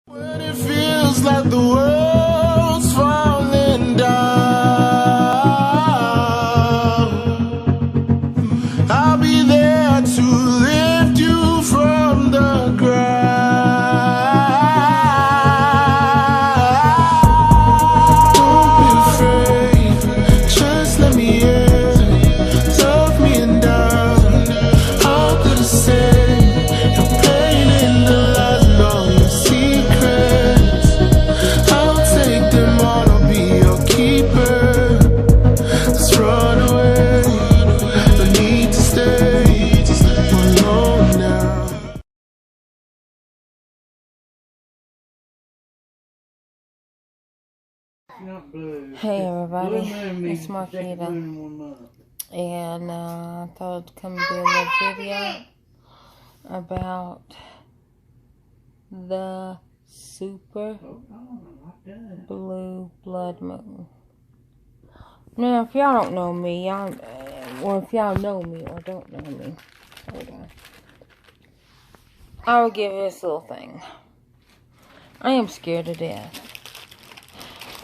When it feels like the world's falling down, I'll be there to lift you from the ground. Don't be afraid, just let me in, love me and down. How could I say your pain in the light and all your secrets? I'll take them all, I'll be your keeper. Let's run away, no need to stay alone now. Hey everybody, it's Marquita, and I thought I'd come do a little video about the super blue blood moon. Now, if y'all don't know me, or if y'all know me or don't know me, hold on, I'll give you this little thing. I am scared to death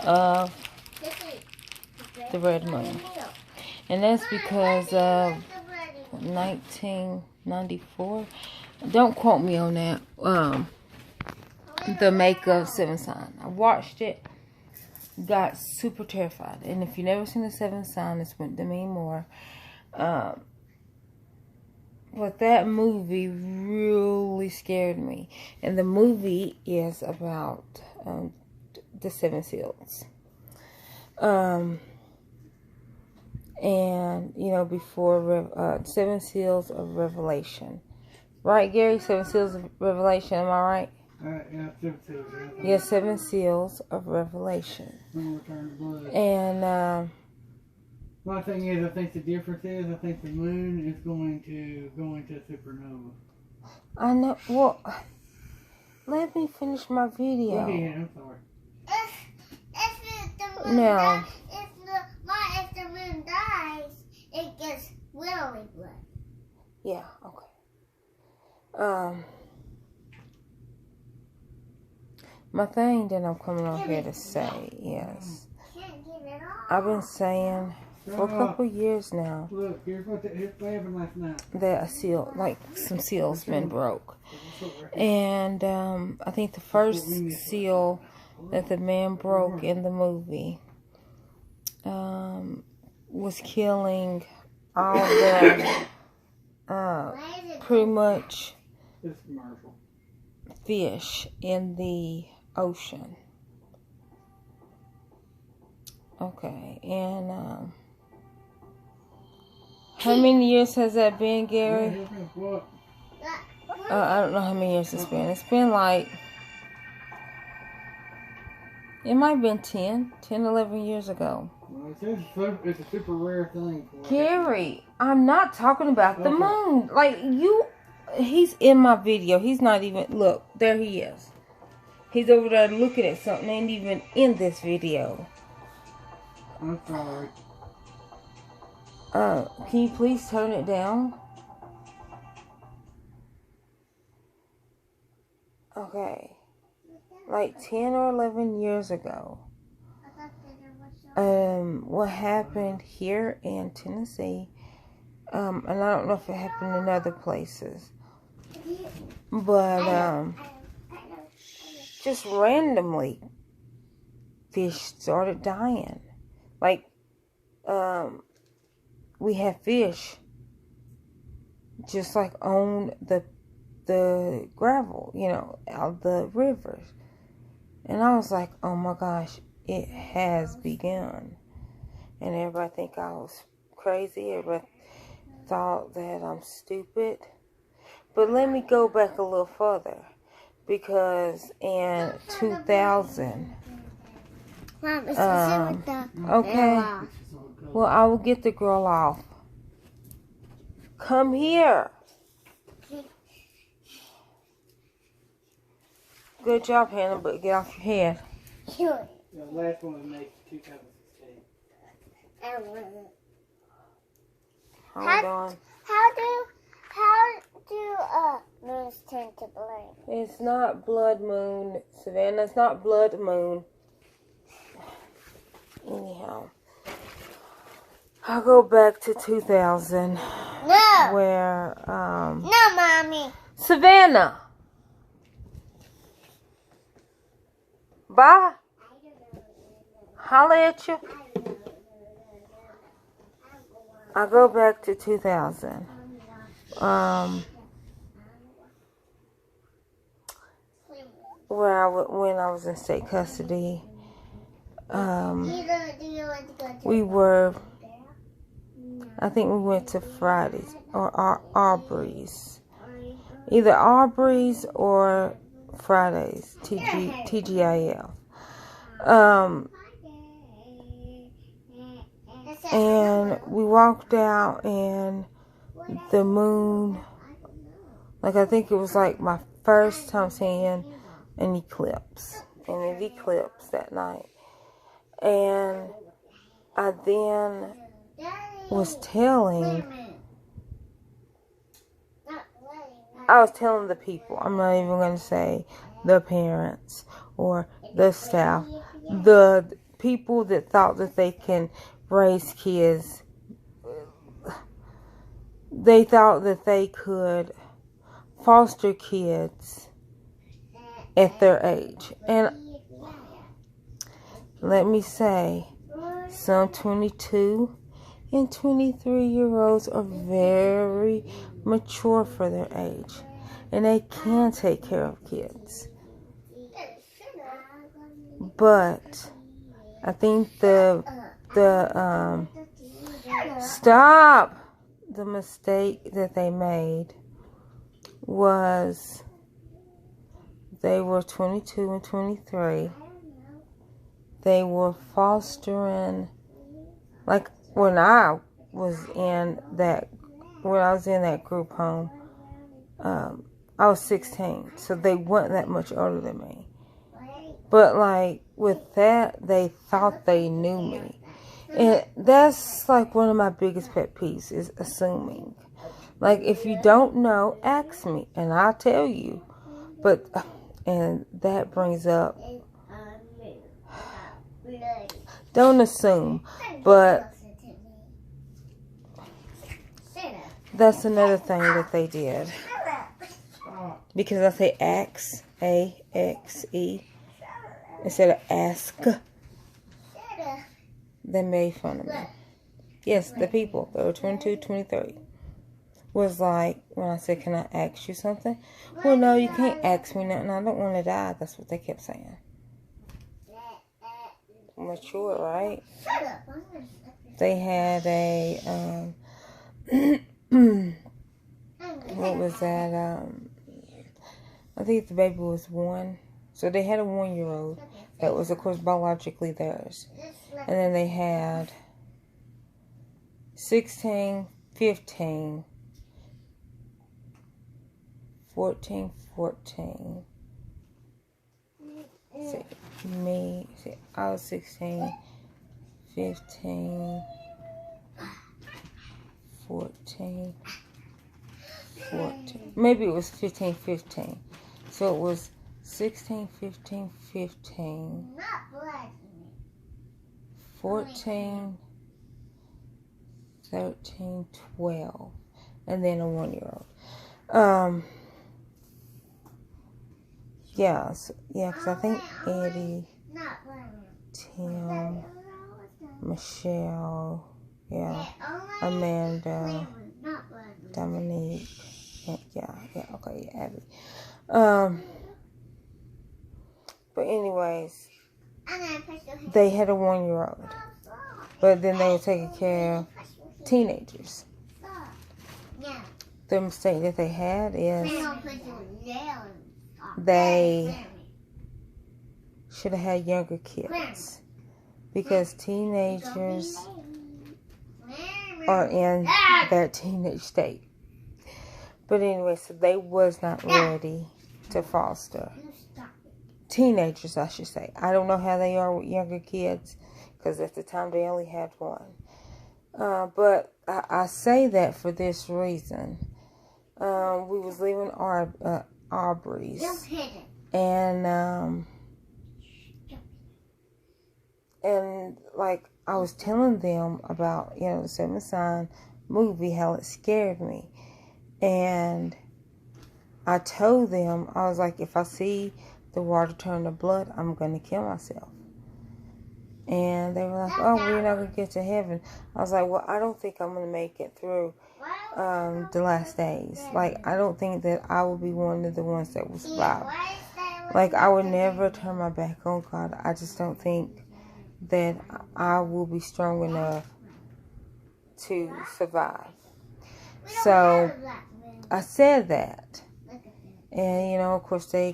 of the red moon, and that's because of 1994. Don't quote me on that. The Makeup Seven Sign. I watched it, got super terrified, and if you've never seen the Seven Sign, it's went to me more. But that movie really scared me, and the movie is about the Seven Seals. And you know, before Seven Seals of Revelation, right, Gary? Seven Seals of Revelation. Am I right? Yeah, 7 seals. Yeah, Seven Seals of Revelation. And my thing is, I think the difference is, I think the moon is going to go into supernova. I know. Well, let me finish my video. Go ahead, I'm sorry. Now, If the moon dies, it gets really blood. yeah, okay. My thing that I'm coming on here to say is, I've been saying for a couple years now Look, here's what happened last night. that a seal, like some seals, been broke, and I think the first seal that the man broke in the movie was killing all the pretty much fish in the ocean. Okay, and how many years has that been, Gary? I don't know how many years it's been. It's been like, it might have been 10, 11 years ago. Well, it's a super rare thing. Gary, I'm not talking about the moon. Like, he's in my video. He's not even, look, there he is. He's over there looking at something. Ain't even in this video. I'm sorry. Can you please turn it down? Okay. Like 10 or 11 years ago. What happened here in Tennessee, and I don't know if it happened in other places, but just randomly fish started dying. Like, we had fish just like on the gravel, you know, out of the rivers. And I was like, oh my gosh, it has begun. And everybody think I was crazy. Everybody thought that I'm stupid. But let me go back a little further. Because in 2000... Mom, it's the same with the okay. Well, I will get the girl off. Come here. Good job, Hannah, but get off your head. Sure. The last one was made in 2016. I don't want it. Hold on. How do moons turn to blood? It's not blood moon, Savannah. It's not blood moon. Anyhow, I'll go back to 2000 No. where, No, Mommy. Savannah. Bye. Holla at you. I'll go back to 2000. When I was in state custody, we were, I think we went to Fridays or Aubrey's. Either Aubrey's or Fridays, TGIL. And we walked out and the moon, like I think it was like my first time seeing an eclipse. And it eclipsed that night. And I then was telling the people, I'm not even going to say the parents or the staff, the people that thought that they can raise kids, they thought that they could foster kids at their age. And let me say, some 22 and 23-year-olds are very mature for their age, and they can take care of kids. But I think the mistake that they made was they were 22 and 23. They were fostering, like when I was in that group home, I was 16, so they weren't that much older than me. But like with that, they thought they knew me. And that's like one of my biggest pet peeves is assuming. Like if you don't know, ask me and I'll tell you. But, and that brings up, don't assume, but that's another thing that they did. Because I say axe, A-X-E, instead of ask, they made fun of me. Yes, the people that were 22, 23 was like, when I said, can I ask you something? Well, no, you can't ask me nothing. I don't want to die. That's what they kept saying. Mature, right? They had a, what was that? I think the baby was 1. So they had a 1-year-old that was, of course, biologically theirs. And then they had 16, 15, 14. I was 16, 15, 14. Maybe it was 15. So it was 16, 15, 14, 13, 12, and then a 1-year-old. Because I think Eddie, Tim, Michelle, Amanda, Dominique, Abby. But anyways, they had a 1-year-old, but then they were taking care of teenagers. The mistake that they had is they should have had younger kids, because teenagers are in their teenage state. But anyway, so they was not ready to foster. Teenagers, I should say. I don't know how they are with younger kids, because at the time they only had 1. But I say that for this reason. we was leaving Aubrey's, Don't hit it. and like I was telling them about, you know, the Seventh Sign movie, how it scared me. And I told them, I was like, if I see the water turn to blood, I'm going to kill myself. And they were like, oh, we're not going to get to heaven. I was like, well, I don't think I'm going to make it through the last days. Like, I don't think that I will be one of the ones that will survive. Like, I would never turn my back on God. I just don't think that I will be strong enough to survive. So I said that, and you know, of course, they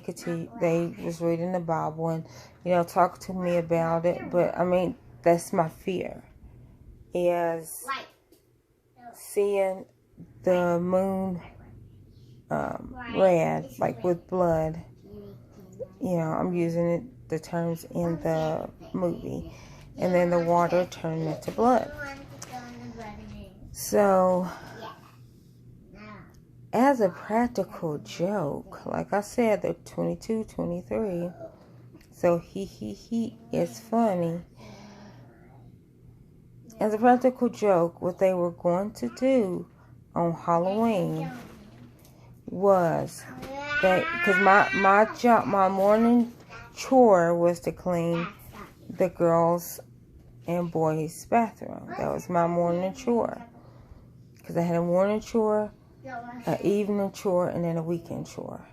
was reading the Bible and, you know, talked to me about it. But I mean, that's my fear, is seeing the moon red, like with blood. You know, I'm using the terms in the movie, and then the water turning into blood. So, as a practical joke, like I said, they're 22, 23, so it's funny. As a practical joke, what they were going to do on Halloween was that, because my morning chore was to clean the girls' and boys' bathroom. That was my morning chore, because I had a morning chore, an evening chore, and then a weekend chore.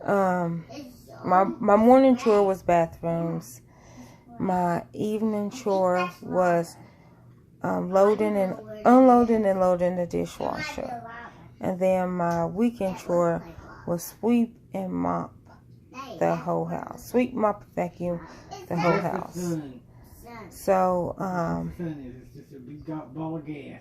My morning chore was bathrooms. My evening chore was loading and unloading and loading the dishwasher. And then my weekend chore was sweep and mop the whole house. Sweep, mop, vacuum the whole house. So, It's just a big ball of gas.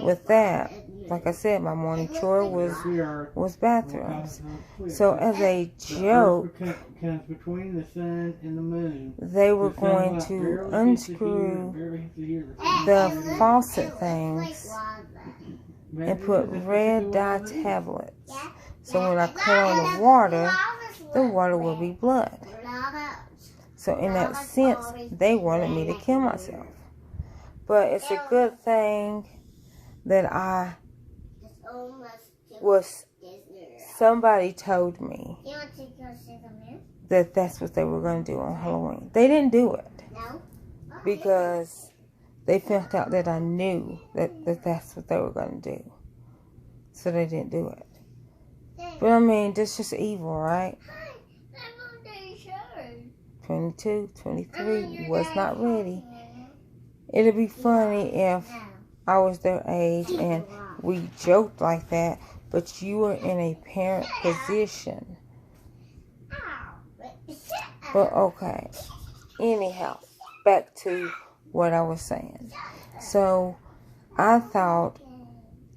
with that, like I said, my morning chore was bathrooms. So as a joke, Between the sun and the moon, they were going to unscrew the faucet things and put red dye tablets. So when I cut on the water will be blood. So in that sense, they wanted me to kill myself. But it's a good thing that somebody told me that that's what they were going to do on Halloween. They didn't do it because they found out that I knew that that's what they were going to do. So they didn't do it. But I mean, that's just evil, right? 22, 23 was not ready. It'd be funny if I was their age and we joked like that, but you were in a parent position. But okay. Anyhow, back to what I was saying. So I thought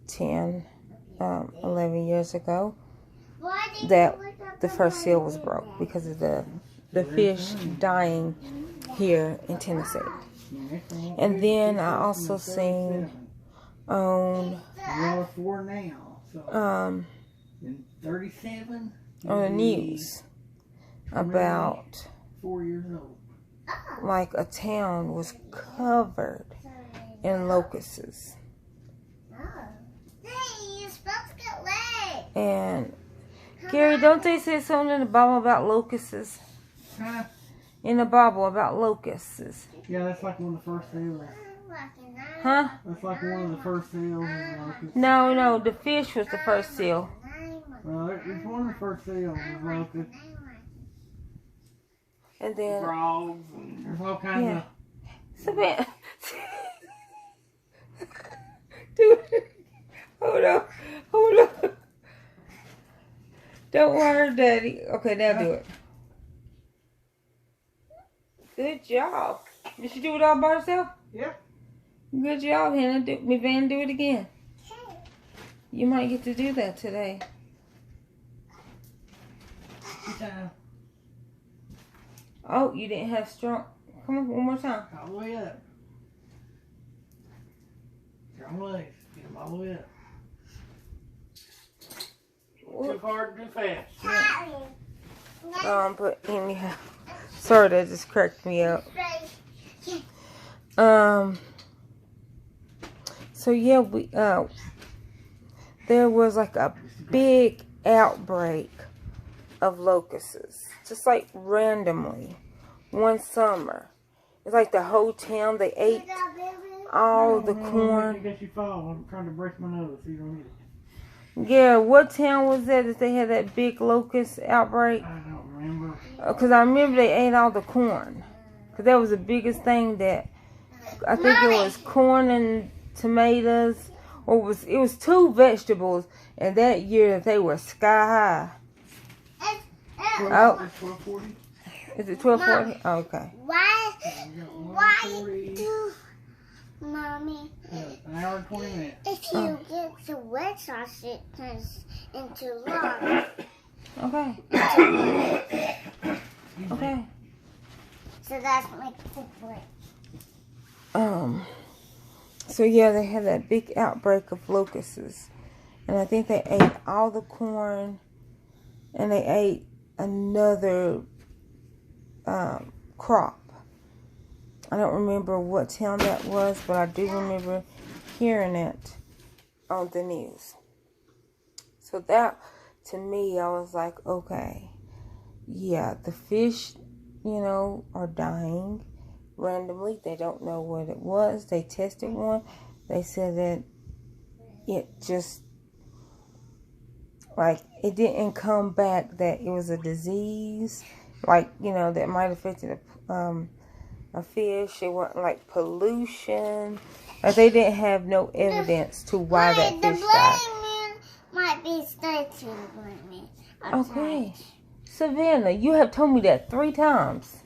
10, 11 years ago that the first seal was broke because of the fish dying here in Tennessee. And then I also seen on 37 on the news about 4 years old. like a town was covered in locusts. And Gary, don't they say something in the Bible about locusts? Huh? In the Bible about locusts. Yeah, that's like one of the first seals. Huh? That's like one of the first seals. No, the fish was the first seal. It's one of the first seals. Locusts. And then Frogs. There's all kinds of. Savannah. Dude, hold on. Don't worry, Daddy. Okay, now do it. Good job. Did she do it all by herself? Yeah. Good job, Hannah. Van, do it again. You might get to do that today. Oh, you didn't have strong. Come on, one more time. All the way up. Strong legs. Come all the way up. Too hard, too fast. But anyhow, sorry, that just cracked me up. So yeah, there was like a big outbreak of locusts, just like randomly, one summer. It's like the whole town, they ate all the corn. I guess you fall. I'm trying to break my nose so you don't hit it. Yeah, what town was that they had that big locust outbreak? I don't remember. Because I remember they ate all the corn. Because that was the biggest thing that, I think it was corn and tomatoes. Or it was two vegetables. And that year they were sky high. Oh. 1240? Is it 1240? Oh, okay. Why do, Mommy, An hour and 20 minutes. if you get the red sauce, it turns into lard. Okay. Okay. So that's my difference. So yeah, they had that big outbreak of locusts. And I think they ate all the corn. And they ate another crop. I don't remember what town that was, but I do remember hearing it on the news. So that, to me, I was like, okay, yeah, the fish, are dying randomly. They don't know what it was. They tested one. They said that it just, like, it didn't come back that it was a disease, like, that might have affected a fish. It wasn't like pollution. Like, they didn't have no evidence to why that fish died. The blind man might be starting to blame me. Okay. Savannah, you have told me that 3 times.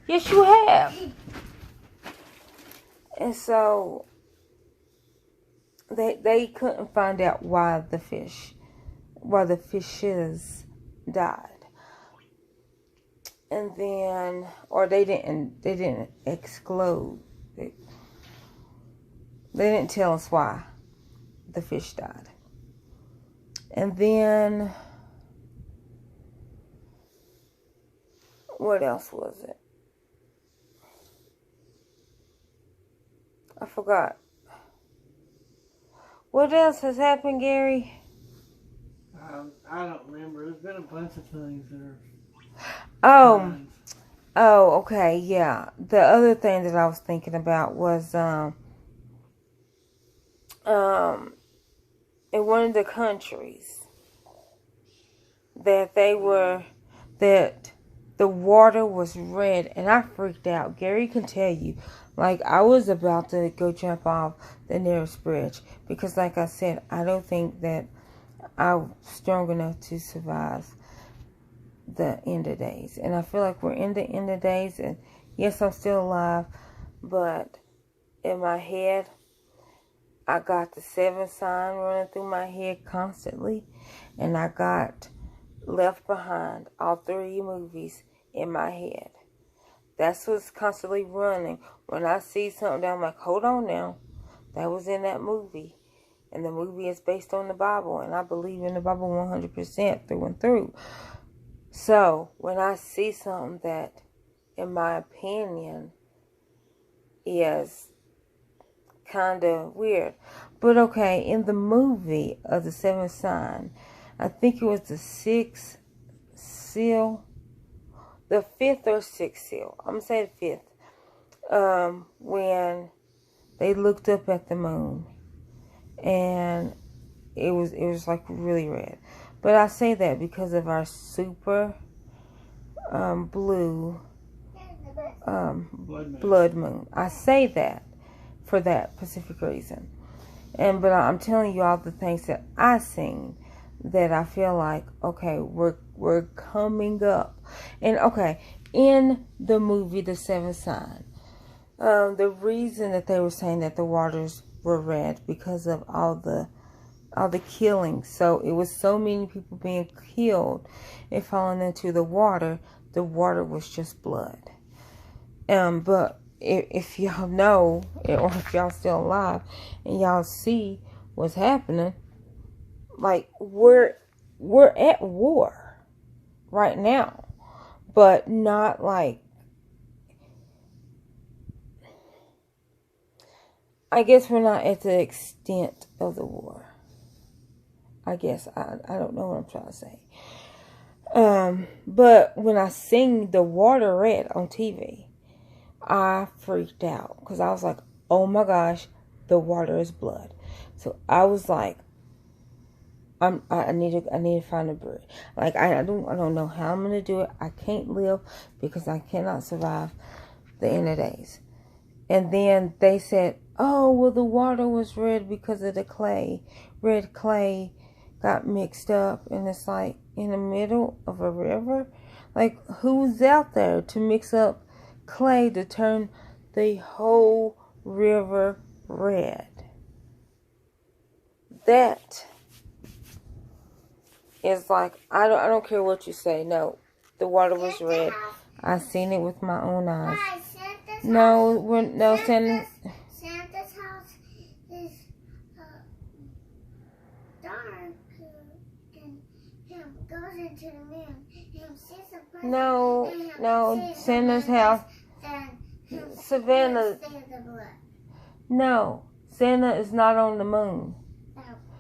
Yes, you have. And so they couldn't find out why the fishes died. And then, or they didn't explode. They didn't tell us why the fish died. And then, what else was it? I forgot. What else has happened, Gary? I don't remember. There's been a bunch of things that are... Oh, okay, yeah. The other thing that I was thinking about was, in one of the countries, that the water was red, and I freaked out. Gary can tell you, like, I was about to go jump off the nearest bridge, because like I said, I don't think that I'm strong enough to survive the end of days. And I feel like we're in the end of days, and yes, I'm still alive, but in my head, I got the 7 sign running through my head constantly, and I got Left Behind, all 3 movies in my head. That's what's constantly running. When I see something, I'm like, hold on now, that was in that movie. And the movie is based on the Bible, and I believe in the Bible 100% through and through. So, when I see something that, in my opinion, is kind of weird. But okay, in the movie of the 7th sign, I think it was the 6th seal. The 5th or 6th seal. I'm going to say the 5th. When they looked up at the moon. And it was like really red. But I say that because of our super blue blood moon. I say that for that specific reason. But I'm telling you all the things that I seen that I feel like, okay, we're coming up. And okay, in the movie The 7th Sign, the reason that they were saying that the waters were red because of all the killings. So it was so many people being killed and falling into the water. The water was just blood. But if y'all know, or if y'all still alive and y'all see what's happening, like we're at war right now, but not like, I guess we're not at the extent of the war. I guess I don't know what I'm trying to say. But when I seen the water red on TV, I freaked out because I was like, oh my gosh, the water is blood. So I was like, I need to find a bridge. Like I don't know how I'm gonna do it. I can't live because I cannot survive the end of days. And then they said, oh well, the water was red because of the clay. Red clay got mixed up, and it's like in the middle of a river. Like who's out there to mix up clay to turn the whole river red? That is like, I don't care what you say. No, the water was red. I seen it with my own eyes. No, Santa's house is dark, and him goes into the moon. Him sees a person. No, Santa's house. Savannah. No, Santa is not on the moon.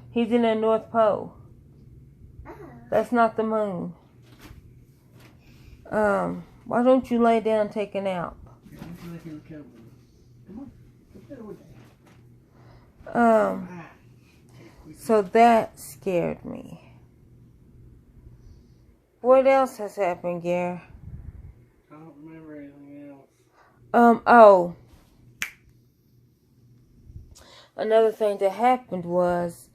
He's in the North Pole. That's not the moon. Why don't you lay down and take a nap? So that scared me. What else has happened, Gary? I don't remember anything else. Oh. Another thing that happened was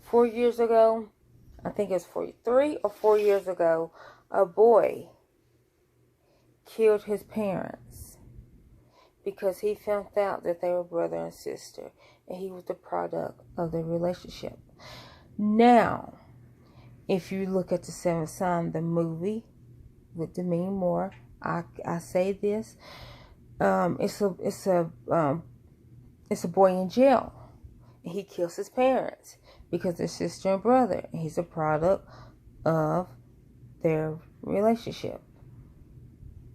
4 years ago, I think it's 3 or 4 years ago, a boy killed his parents because he found out that they were brother and sister, and he was the product of their relationship. Now, if you look at the Seventh Sign, the movie with Demi Moore, I say this, it's a boy in jail, and he kills his parents because they're sister and brother, and he's a product of their relationship.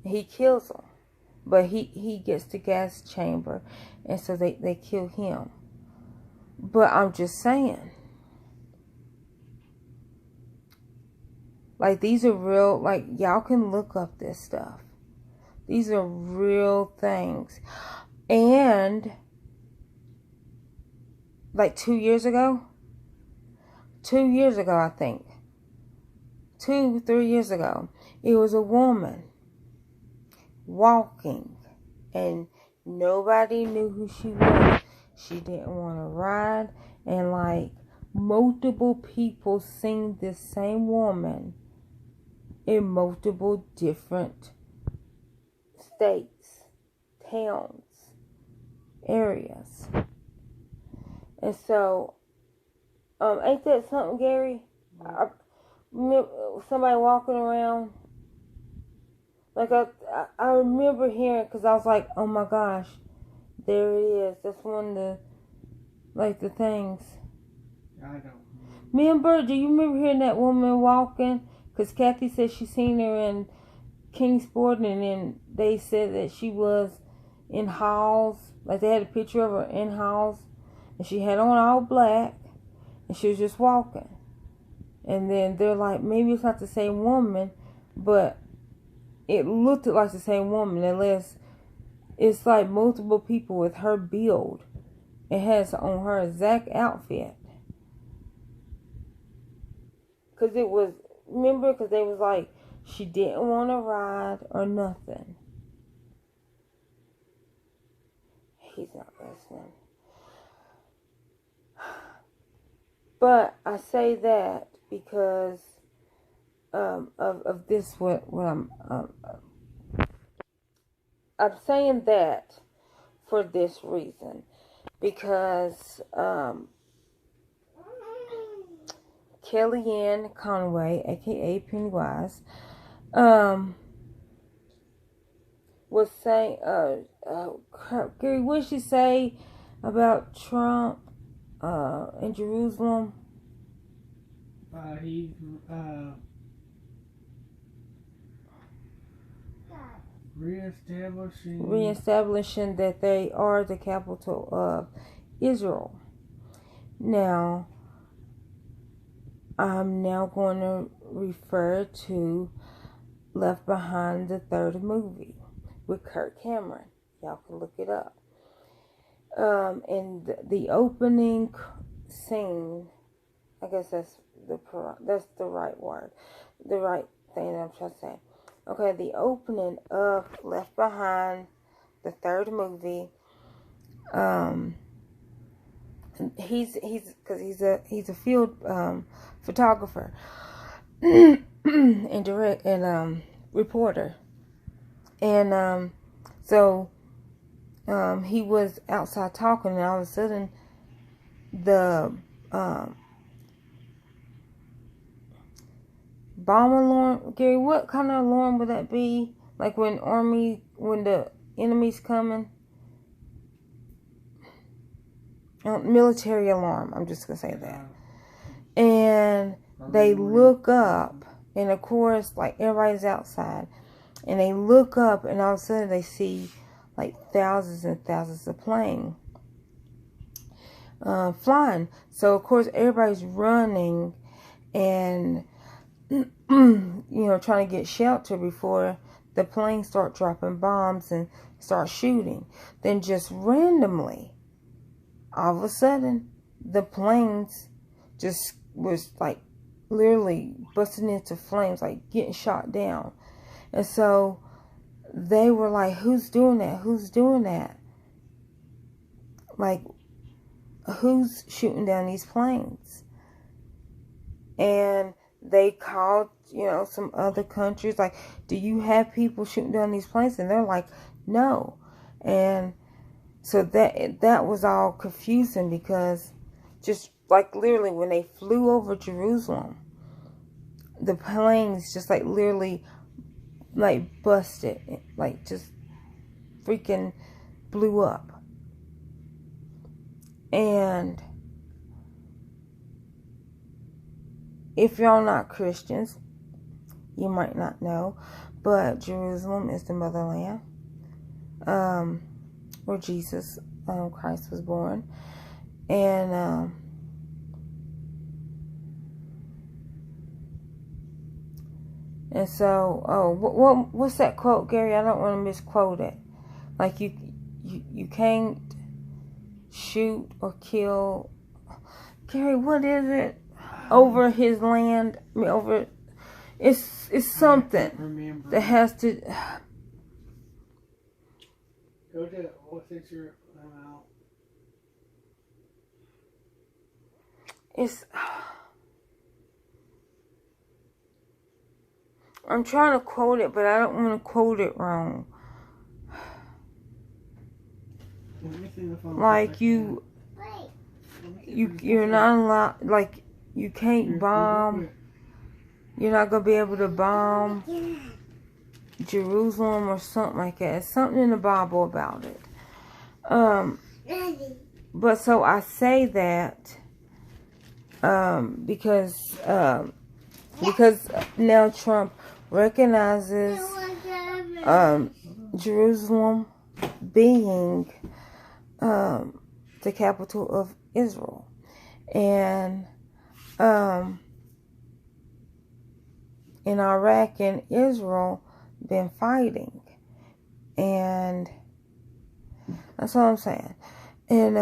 He kills them, but he gets the gas chamber, and so they kill him. But I'm just saying, like, these are real, like, y'all can look up this stuff. These are real things. And like 2 years ago, I think, 2-3 years ago, it was a woman walking, and nobody knew who she was. She didn't want to ride, and like multiple people seen this same woman in multiple different states, towns, areas. And so, ain't that something, Gary? Somebody walking around. Like, I remember hearing, because I was like, oh my gosh, there it is. That's one of the, like, the things. I don't Remember, do you remember hearing that woman walking? Because Kathy said she seen her in Kingsport, and then they said that she was in Halls. Like, they had a picture of her in Halls, and she had on all black, and she was just walking. And then they're like, maybe it's not the same woman, but it looked like the same woman, unless it's like multiple people with her build. It has on her exact outfit. Because it was, remember, because they was like, she didn't want to ride or nothing. He's not listening. But I say that because of this, what I'm saying that for this reason, because Kellyanne Conway, aka Pennywise, was saying, Gary, what did she say about Trump in Jerusalem? He's reestablishing that they are the capital of Israel. Now, I'm now going to refer to Left Behind, the third movie with Kirk Cameron. Y'all can look it up. And the opening scene, I guess that's the right word, the right thing that I'm trying to say. Okay, the opening of Left Behind, the third movie. He's a field photographer and reporter, and so he was outside talking, and all of a sudden the bomb alarm. Gary, what kind of alarm would that be? Like when the enemy's coming? Military alarm. I'm just gonna say that. And they look up, and of course, like everybody's outside, and they look up, and all of a sudden they see like thousands and thousands of planes flying. So of course everybody's running and trying to get shelter before the planes start dropping bombs and start shooting. Then just randomly, all of a sudden, the planes just was like literally busting into flames, like getting shot down. And so they were like, who's doing that? Who's doing that? Like, who's shooting down these planes? And they called, some other countries, like, do you have people shooting down these planes? And they're like, no. And so that was all confusing, because just like literally when they flew over Jerusalem, the planes just like literally like busted, like just freaking blew up. And if y'all not Christians, you might not know, but Jerusalem is the motherland where Jesus Christ was born. And so, what's that quote, Gary? I don't want to misquote it. Like you can't shoot or kill. Gary, what is it? Over his land, it's something that has to. Go to what's it your It's. I'm trying to quote it, but I don't want to quote it wrong. Like you're not allowed. Like you can't bomb. You're not gonna be able to bomb Jerusalem or something like that. It's something in the Bible about it. But so I say that because now Trump recognizes Jerusalem being the capital of Israel, and in Iraq and Israel been fighting, and that's all I'm saying. And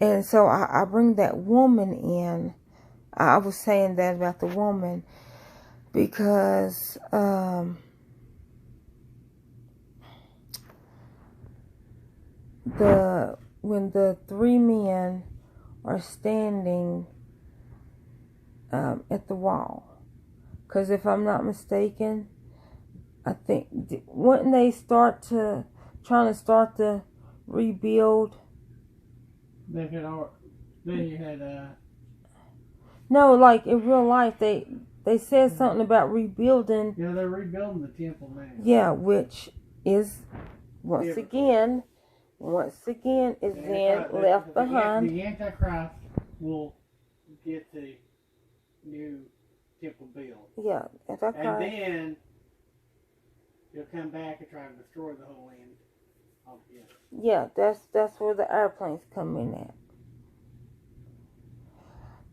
and so I bring that woman in. I was saying that about the woman because when the three men are standing at the wall, because if I'm not mistaken, I think wouldn't they trying to start to rebuild? They had No, like in real life, they said something about rebuilding. Yeah, they're rebuilding the temple now. Yeah, which is once Yeah. again is then left behind. The Antichrist will get the new temple built. Yeah, And then he'll come back and try to destroy the whole end. Oh, yeah. Yeah, that's where the airplanes come in at.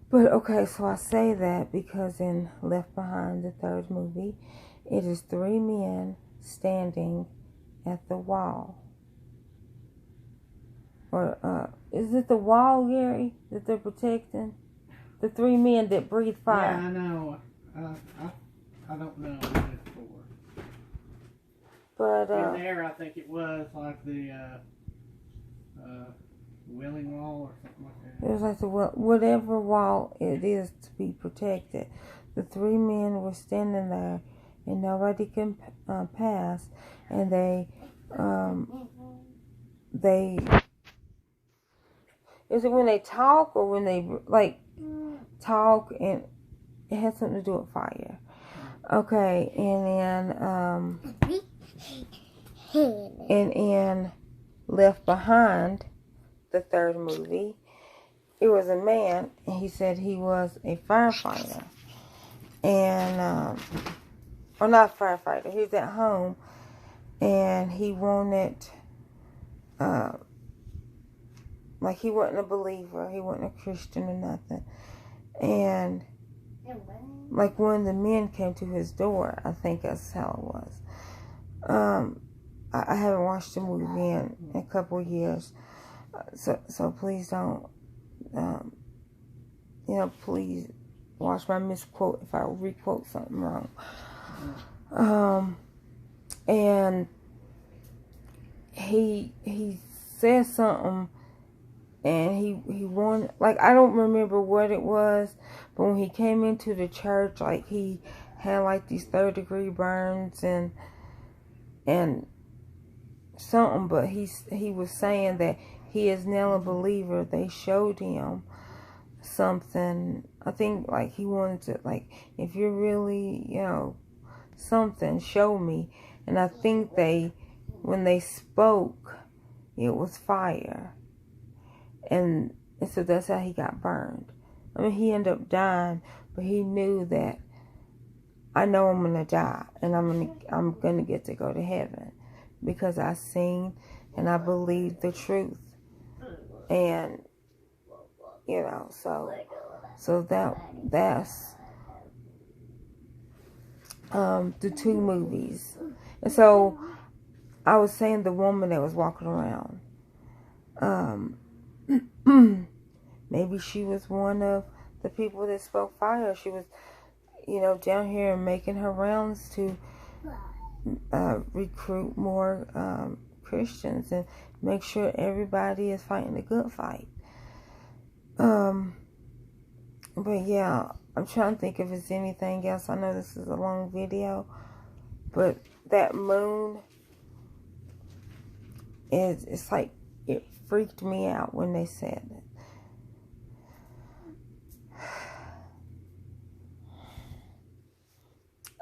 But okay, so I say that because in Left Behind, the third movie, it is 3 men standing at the wall. Or is it the wall, Gary, that they're protecting? The 3 men that breathe fire. Yeah, I know. I don't know what it's for. But in there, I think it was like the Wailing Wall or something like that. it was like whatever wall it is to be protected. The 3 men were standing there, and nobody can pass. And they is it when they talk or when they like talk, and it has something to do with fire. Okay, and then in Left Behind, the third movie, it was a man, and he said he was a firefighter, and or not firefighter. He was at home, and he wanted, like he wasn't a believer, he wasn't a Christian or nothing, and like when the men came to his door, I think that's how it was. I haven't watched the movie in a couple of years, so please don't, please watch my misquote if I requote something wrong. And he said something, and he wanted, like, I don't remember what it was, but when he came into the church, like, he had like these 3rd-degree burns and something, but he was saying that he is now a believer. They showed him something. I think like he wanted to, like, if you're really, something, show me. And I think when they spoke, it was fire. And so that's how he got burned. I mean, he ended up dying, but he knew that I know I'm gonna die, and I'm gonna get to go to heaven because I seen and I believe the truth. And so that's the 2 movies. And so I was saying the woman that was walking around, maybe she was one of the people that spoke fire. She was, down here making her rounds to recruit more Christians and make sure everybody is fighting a good fight. But yeah, I'm trying to think if there's anything else. I know this is a long video, but that moon it's like, it freaked me out when they said it.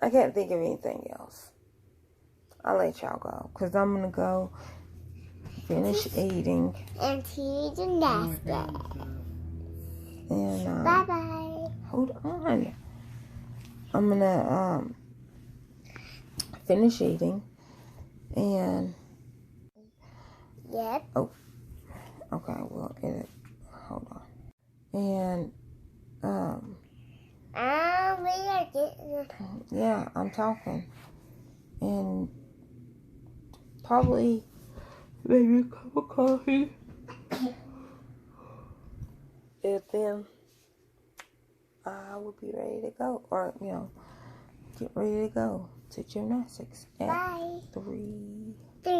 I can't think of anything else. I'll let y'all go, because I'm going to go finish eating. And to gymnastics. And, Bye-bye. hold on. I'm going to finish eating. And... Yep. Oh. Okay, well, hold on. And, we are getting... yeah, I'm talking. And probably maybe a cup of coffee. And then I will be ready to go. Or, get ready to go to gymnastics at Bye. 3. 3.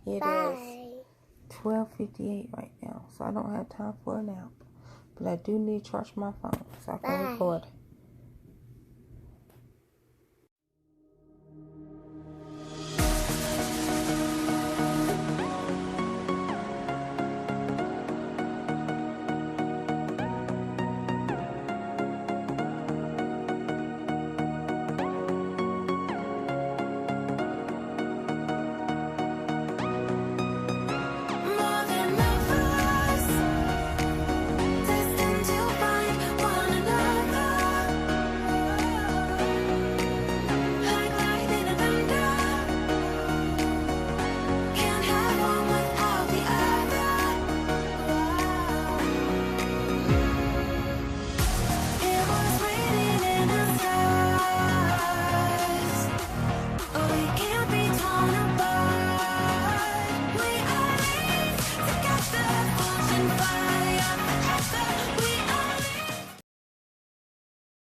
It Bye. is 12:58 right now, so I don't have time for a nap. But I do need to charge my phone so I can record.